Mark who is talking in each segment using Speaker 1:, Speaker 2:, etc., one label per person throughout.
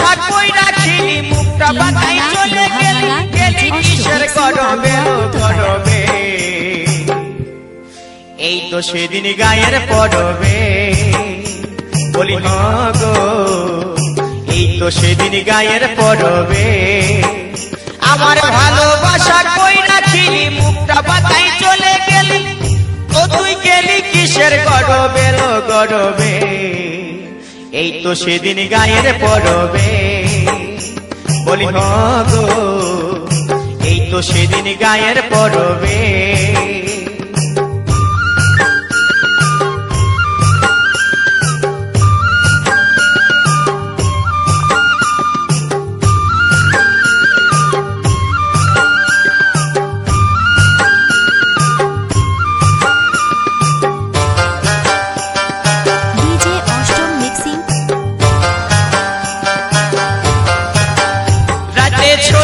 Speaker 1: ভালোবাসা কই রাখিনি মুখটা বাঁকাই চলে গেলি গেলি কিসের গরবে গরবে এই তো সেদিন গায়ের পরবে বলি গো এই তো সেদিন গায়ের পরবে আমার ভালোবাসা কই রাখিনি মুখটা বাঁকাই চলে গেলি ও তুই গেলি কিসের গরবে গরবে এই তো সেদিন গায়ের পরবে বলি গো এই তো সেদিন গায়ের পরবে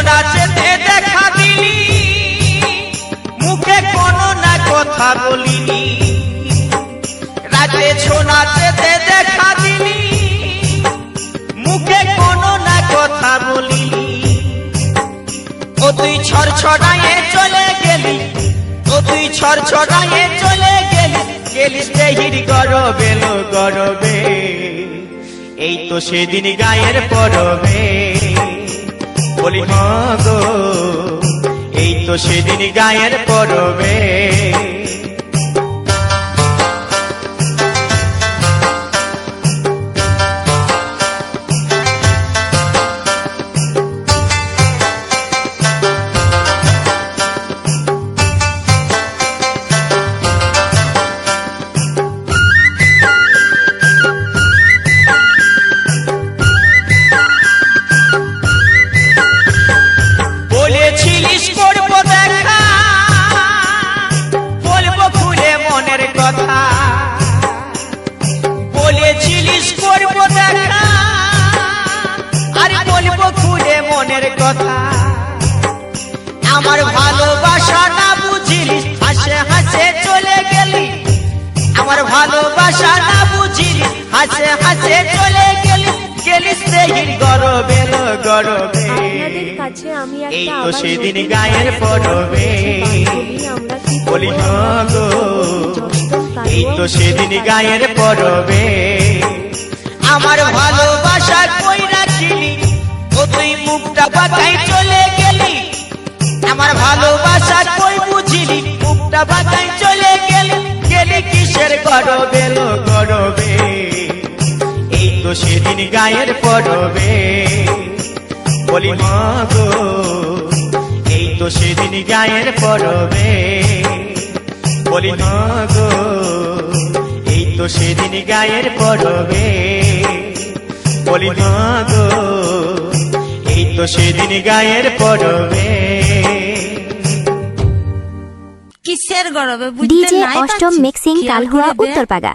Speaker 1: নাচতে দেখা দিলি মুখে কোনো না কথা বলিনি রাতে ছোনাচেতে দেখা দিলি মুখে কোনো না কথা বলিনি ও তুই ছড়ছড়ায়ে চলে গেলি ও তুই ছড়ছড়ায়ে চলে গেলি গেলিস দেহির গরবে গরবে এই তো সেদিন গায়ের পরবে বলি গো এই তো সেদিন গায়ের পরবে বলেছিলিস করবো দেখা বলবো খুলে মনের কথা বলেছিলিস করবো দেখা আরে বলবো খুলে মনের কথা আমার ভালোবাসা না বুঝিলিস হাসে হাসে চলে গেলি আমার ভালোবাসা না বুঝিলিস হাসে হাসে চলে গেলি গেলিস দেহির গরবে গরবে এই তো সেদিন গায়ের পরবে বলি গো এই তো সেদিন গায়ের পরবে আমার ভালোবাসা কই রাখিনি ও তুই মুখটা বাঁকাই চলে গেলি আমার ভালোবাসা কই বুঝিলি মুখটা বাঁকাই চলে গেলি গেলি কিসের গরবে গরবে এই তো সেদিন গায়ের পরবে বলি গো এই তো সেদিন গায়ের পরবে বলি গো এই তো সেদিন গায়ের পরবে বলি গো এই তো সেদিন গায়ের পরবে
Speaker 2: কিসের গরবে
Speaker 3: ডিজে অষ্টম মিক্সিং কালহুয়া উত্তরপাড়া।